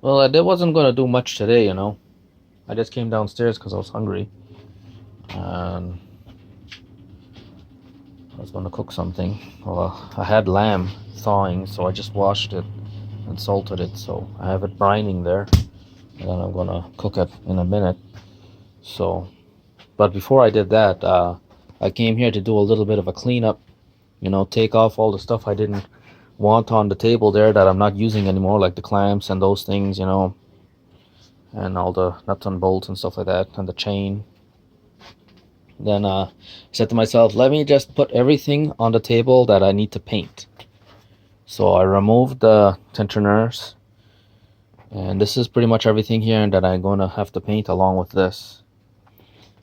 Well, I wasn't gonna do much today, you know. I just came downstairs because I was hungry, and I was gonna cook something. Well, I had lamb thawing, so I just washed it and salted it, so I have it brining there, and then I'm gonna cook it in a minute. So, but before I did that, I came here to do a little bit of a cleanup. You know, take off all the stuff I didn't want on the table there that I'm not using anymore, like the clamps and those things, you know, and all the nuts and bolts and stuff like that, and the chain. Then I said to myself, let me just put everything on the table that I need to paint. So I removed the tensioners, and this is pretty much everything here that I'm going to have to paint along with this.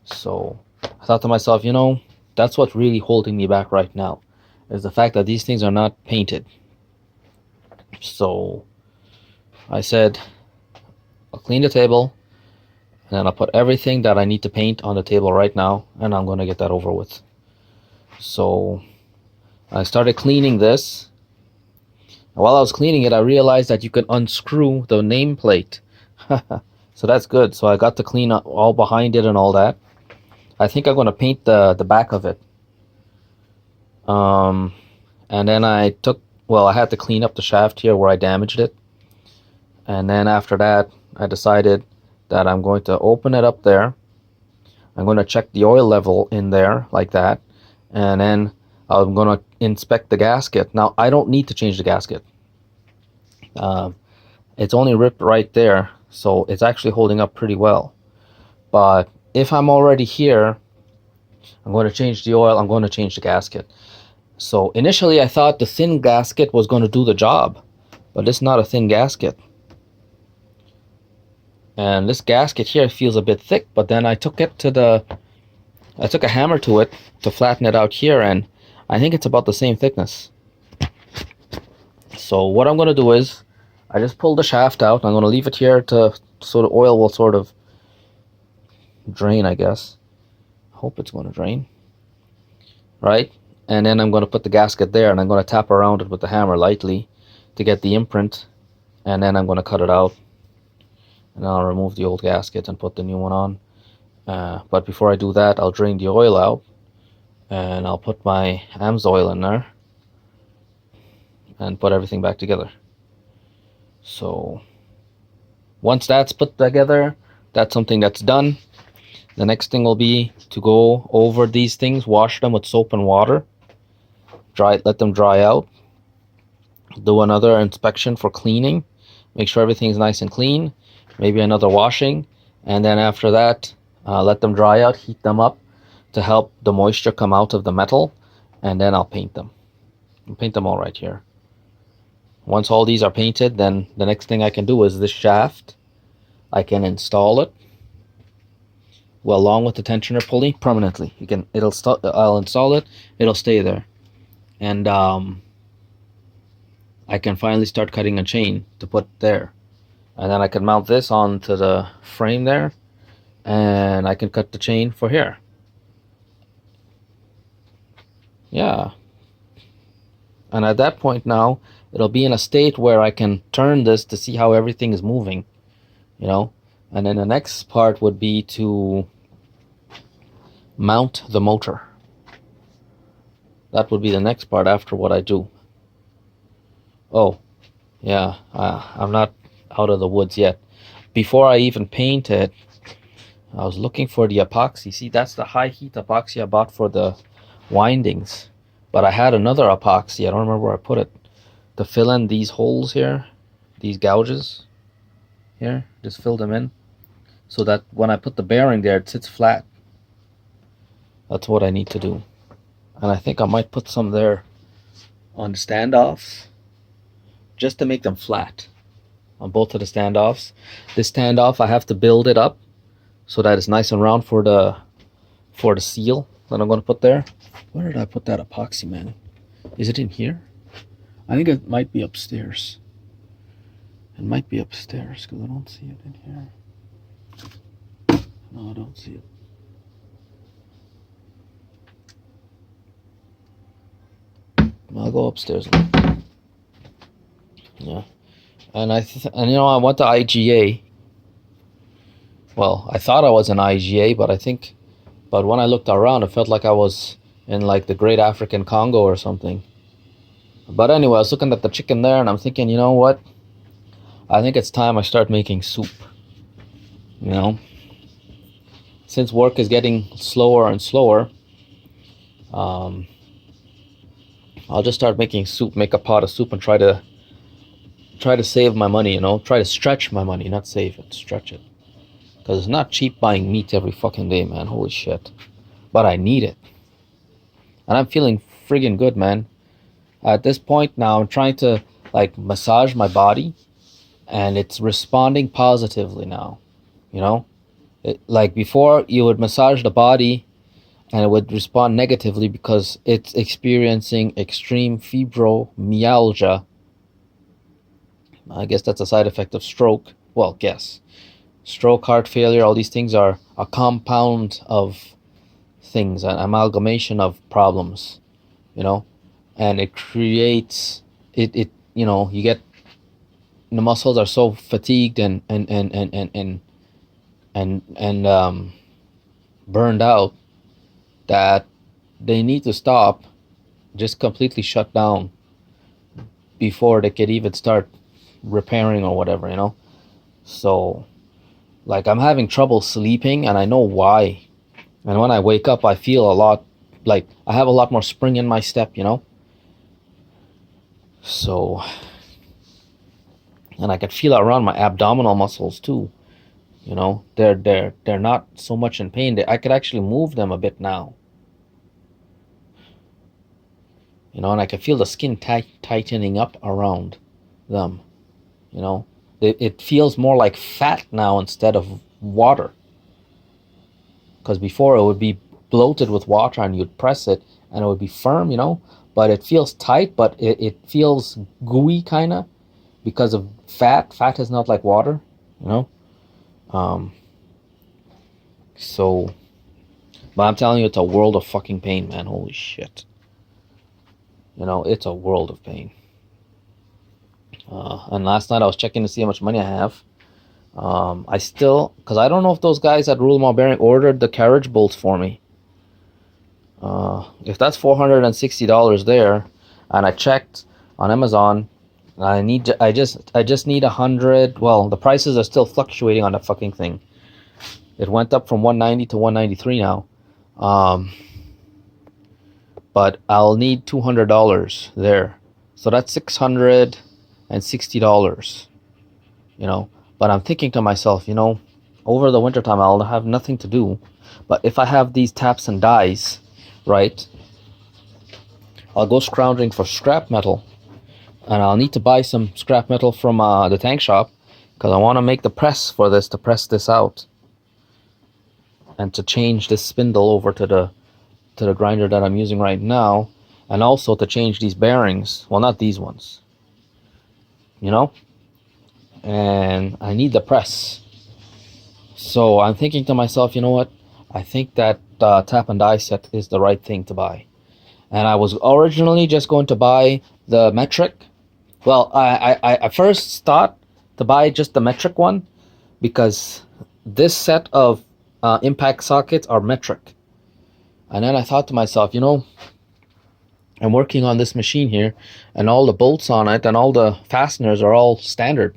So I thought to myself, you know, that's what's really holding me back right now, is the fact that these things are not painted. So I said, I'll clean the table, and then I'll put everything that I need to paint on the table right now, and I'm going to get that over with. So I started cleaning this. And while I was cleaning it, I realized that you can unscrew the nameplate. So that's good. So I got to clean up all behind it and all that. I think I'm going to paint the back of it. And then I had to clean up the shaft here where I damaged it. And then after that, I decided that I'm going to open it up there. I'm going to check the oil level in there like that. And then I'm going to inspect the gasket. Now, I don't need to change the gasket. It's only ripped right there, so it's actually holding up pretty well. But if I'm already here, I'm going to change the oil, I'm going to change the gasket. So initially I thought the thin gasket was going to do the job, but it's not a thin gasket. And this gasket here feels a bit thick, but then I took a hammer to it to flatten it out here, and I think it's about the same thickness. So what I'm going to do is I just pull the shaft out. I'm going to leave it here so the oil will sort of drain, I guess. Hope it's going to drain. Right? And then I'm going to put the gasket there, and I'm going to tap around it with the hammer lightly to get the imprint, and then I'm going to cut it out, and I'll remove the old gasket and put the new one on. But before I do that, I'll drain the oil out, and I'll put my AMSOIL in there and put everything back together. So once that's put together, that's something that's done. The next thing will be to go over these things, wash them with soap and water, let them dry out, do another inspection for cleaning, make sure everything's nice and clean, maybe another washing, and then after that, let them dry out, heat them up to help the moisture come out of the metal, and then I'll paint them. I'll paint them all right here. Once all these are painted, then the next thing I can do is this shaft. I can install it, well, along with the tensioner pulley permanently. I'll install it. It'll stay there, and I can finally start cutting a chain to put there, and then I can mount this onto the frame there, and I can cut the chain for here. Yeah. And at that point now, it'll be in a state where I can turn this to see how everything is moving, you know. And then the next part would be to mount the motor. That would be the next part after what I do. Oh, yeah, I'm not out of the woods yet. Before I even paint it, I was looking for the epoxy. See, that's the high heat epoxy I bought for the windings. But I had another epoxy, I don't remember where I put it, to fill in these holes here, these gouges here, just fill them in, so that when I put the bearing there, it sits flat. That's what I need to do. And I think I might put some there on the standoffs, just to make them flat on both of the standoffs. This standoff, I have to build it up so that it's nice and round for the seal that I'm going to put there. Where did I put that epoxy, man? Is it in here? I think it might be upstairs. It might be upstairs because I don't see it in here. No, I don't see it. I'll go upstairs. Yeah. And I went to IGA. Well, I thought I was in IGA, but when I looked around, it felt like I was in like the Great African Congo or something. But anyway, I was looking at the chicken there, and I'm thinking, you know what? I think it's time I start making soup. You know, since work is getting slower and slower, um, I'll just start making soup, make a pot of soup, and try to save my money. You know, try to stretch my money, not save it, stretch it. Because it's not cheap buying meat every fucking day, man. Holy shit. But I need it. And I'm feeling friggin' good, man. At this point now, I'm trying to, like, massage my body. And it's responding positively now. You know? Like, before, you would massage the body and it would respond negatively because it's experiencing extreme fibromyalgia. I guess that's a side effect of stroke. Well, guess. Stroke, heart failure, all these things are a compound of things, an amalgamation of problems, you know, and it creates you get the muscles are so fatigued and burned out that they need to stop, just completely shut down before they could even start repairing or whatever, you know. So like, I'm having trouble sleeping, and I know why. And when I wake up, I feel I have a lot more spring in my step, you know? So, and I can feel it around my abdominal muscles too. You know, they're not so much in pain. I could actually move them a bit now. You know, and I can feel the skin tightening up around them, you know? It feels more like fat now instead of water. Because before it would be bloated with water and you'd press it and it would be firm, you know? But it feels tight, but it feels gooey kind of because of fat. Fat is not like water, you know? But I'm telling you, it's a world of fucking pain, man. Holy shit. You know, it's a world of pain. And last night I was checking to see how much money I have. Because I don't know if those guys at Rulemont Bearing ordered the carriage bolts for me. If that's $460 there, and I checked on Amazon, I just need 100. Well, the prices are still fluctuating on the fucking thing. It went up from 190 to 193 now. But I'll need $200 there, so that's $660. You know. But I'm thinking to myself, you know, over the wintertime I'll have nothing to do. But if I have these taps and dies, right, I'll go scrounging for scrap metal. And I'll need to buy some scrap metal from the tank shop, because I want to make the press for this, to press this out. And to change this spindle over to the grinder that I'm using right now. And also to change these bearings. Well, not these ones. You know? And I need the press. So I'm thinking to myself, you know what? I think that tap and die set is the right thing to buy. And I was originally just going to buy the metric. Well, I first thought to buy just the metric one, because this set of impact sockets are metric. And then I thought to myself, you know, I'm working on this machine here, and all the bolts on it and all the fasteners are all standard.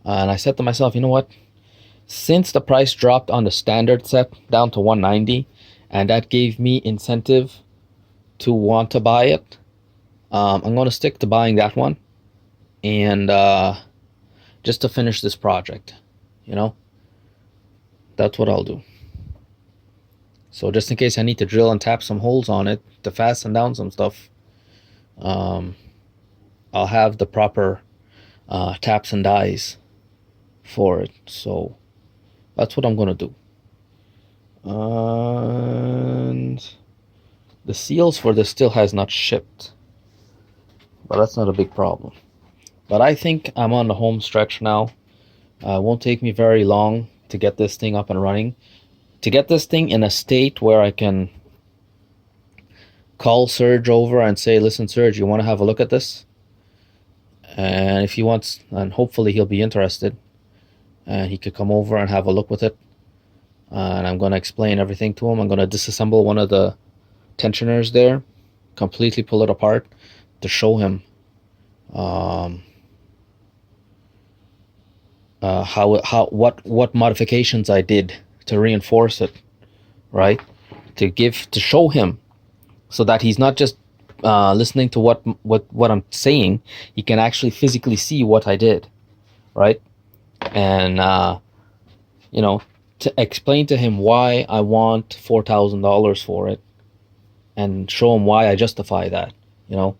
And I said to myself, you know what? Since the price dropped on the standard set down to 190, and that gave me incentive to want to buy it, I'm going to stick to buying that one. And just to finish this project, you know? That's what I'll do. So just in case I need to drill and tap some holes on it to fasten down some stuff, I'll have the proper taps and dies for it. So that's what I'm gonna do. And the seals for this still has not shipped, but that's not a big problem. But I think I'm on the home stretch now. It won't take me very long to get this thing up and running, to get this thing in a state where I can call Serge over and say, listen, Serge, you want to have a look at this? And if he wants, and hopefully he'll be interested, and he could come over and have a look with it. And I'm going to explain everything to him. I'm going to disassemble one of the tensioners there, completely pull it apart to show him what modifications I did to reinforce it, right? To show him, so that he's not just listening to what I'm saying. He can actually physically see what I did, right? And to explain to him why I want $4,000 for it, and show him why I justify that, And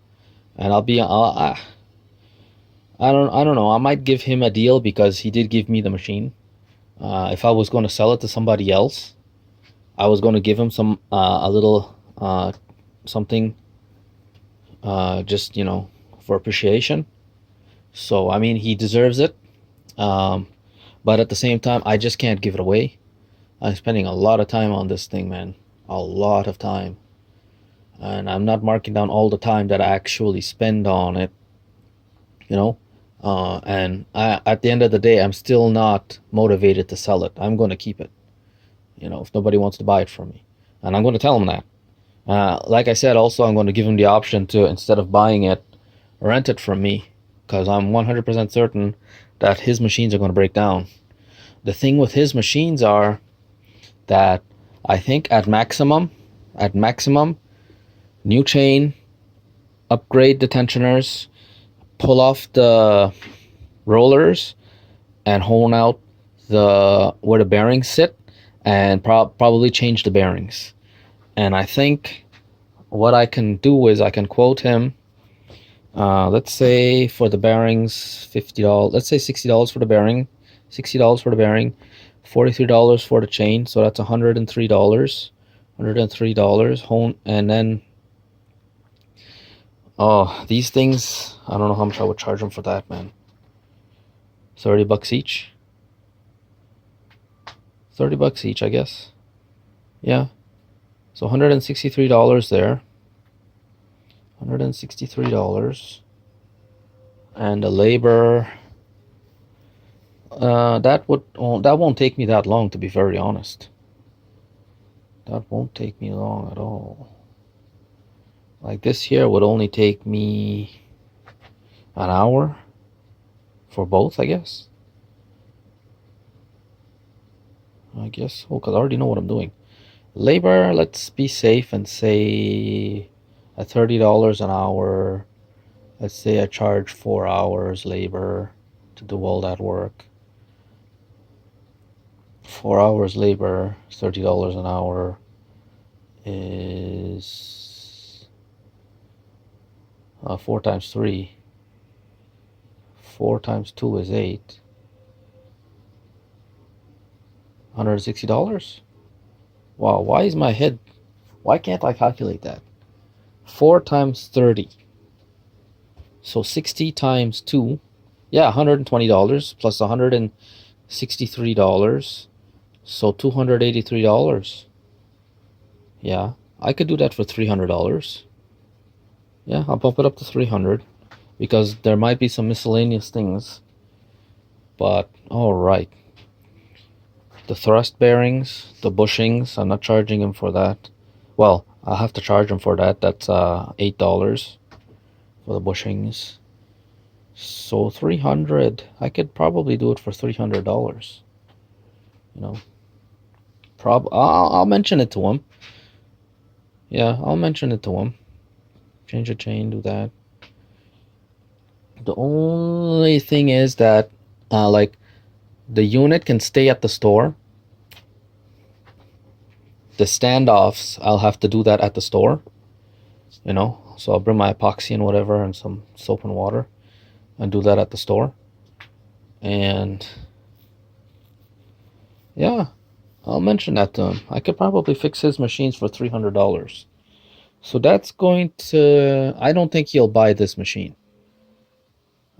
I don't know. I might give him a deal because he did give me the machine. If I was going to sell it to somebody else, I was going to give him a little something, just for appreciation. So I mean, he deserves it. But at the same time, I just can't give it away. I'm spending a lot of time on this thing, man. A lot of time. And I'm not marking down all the time that I actually spend on it, and at the end of the day, I'm still not motivated to sell it. I'm going to keep it, if nobody wants to buy it from me. And I'm going to tell them that. Like I said, also, I'm going to give him the option to, instead of buying it, rent it from me, because I'm 100% certain that his machines are going to break down. The thing with his machines are that I think at maximum, new chain, upgrade the tensioners, pull off the rollers, and hone out where the bearings sit, and probably change the bearings. And I think what I can do is I can quote him, let's say for the bearings $50, let's say $60 for the bearing, $60 for the bearing, $43 for the chain, so that's $103 hone. And then these things, I don't know how much I would charge them for that, man. $30 each. $30 each, I guess. Yeah. So $163 there. $163. And the labor, that won't take me that long, to be very honest. That won't take me long at all. Like this here would only take me an hour for both, I guess. Because I already know what I'm doing. Labor, let's be safe and say at $30 an hour. Let's say I charge 4 hours labor to do all that work. 4 hours labor, $30 an hour is 4 times 3. 4 times 2 is 8. $160? Wow, why can't I calculate that? 4 times 30. So 60 times 2. Yeah, $120 plus $163. So $283. Yeah, I could do that for $300. Yeah, I'll bump it up to $300 because there might be some miscellaneous things. But all right. The thrust bearings, the bushings, I'm not charging him for that. Well, I'll have to charge him for that. That's $8 for the bushings. So $300. I could probably do it for $300. I'll mention it to him. Yeah, I'll mention it to him. Change the chain, do that. The only thing is that, like, the unit can stay at the store. The standoffs, I'll have to do that at the store. So I'll bring my epoxy and whatever and some soap and water and do that at the store. And yeah, I'll mention that to him. I could probably fix his machines for $300. So that's going to... I don't think he'll buy this machine.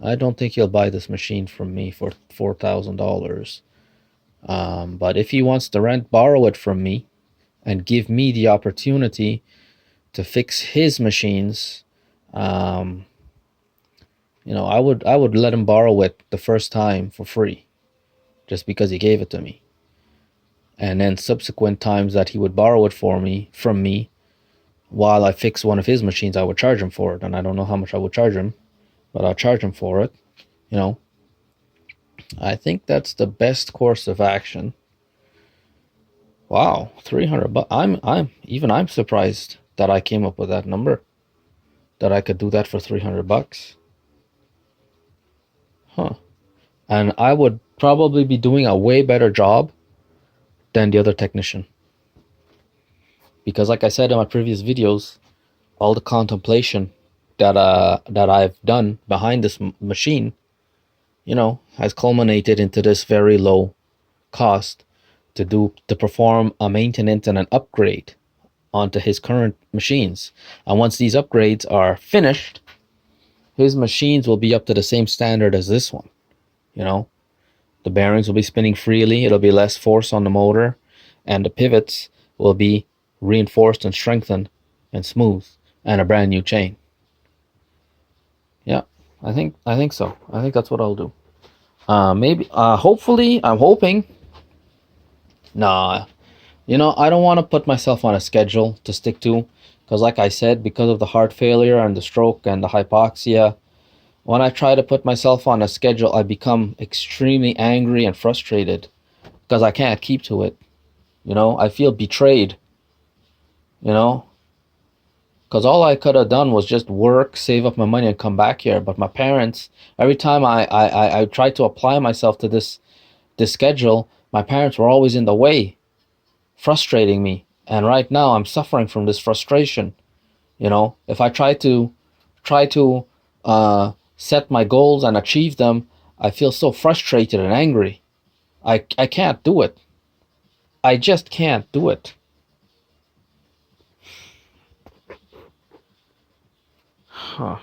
I don't think he'll buy this machine from me for $4,000. But if he wants to borrow it from me and give me the opportunity to fix his machines, I would let him borrow it the first time for free, just because he gave it to me. And then subsequent times that he would borrow it from me, while I fix one of his machines, I would charge him for it. And I don't know how much I would charge him, but I'll charge him for it. You know, I think that's the best course of action. Wow, 300 bucks. I'm surprised that I came up with that number. That I could do that for 300 bucks. Huh. And I would probably be doing a way better job than the other technician. Because like I said in my previous videos, all the contemplation that I've done behind this machine, has culminated into this very low cost to perform a maintenance and an upgrade onto his current machines. And once these upgrades are finished, his machines will be up to the same standard as this one. The bearings will be spinning freely, it'll be less force on the motor, and the pivots will be reinforced and strengthened and smooth, and a brand new chain. Yeah, I think so. I think that's what I'll do. Maybe, hopefully, I'm hoping. Nah, I don't want to put myself on a schedule to stick to, because like I said, because of the heart failure and the stroke and the hypoxia, when I try to put myself on a schedule, I become extremely angry and frustrated because I can't keep to it. I feel betrayed, because all I could have done was just work, save up my money, and come back here. But my parents, every time I tried to apply myself to this schedule, my parents were always in the way, frustrating me. And right now I'm suffering from this frustration. If I try to set my goals and achieve them, I feel so frustrated and angry. I can't do it. I just can't do it. Huh.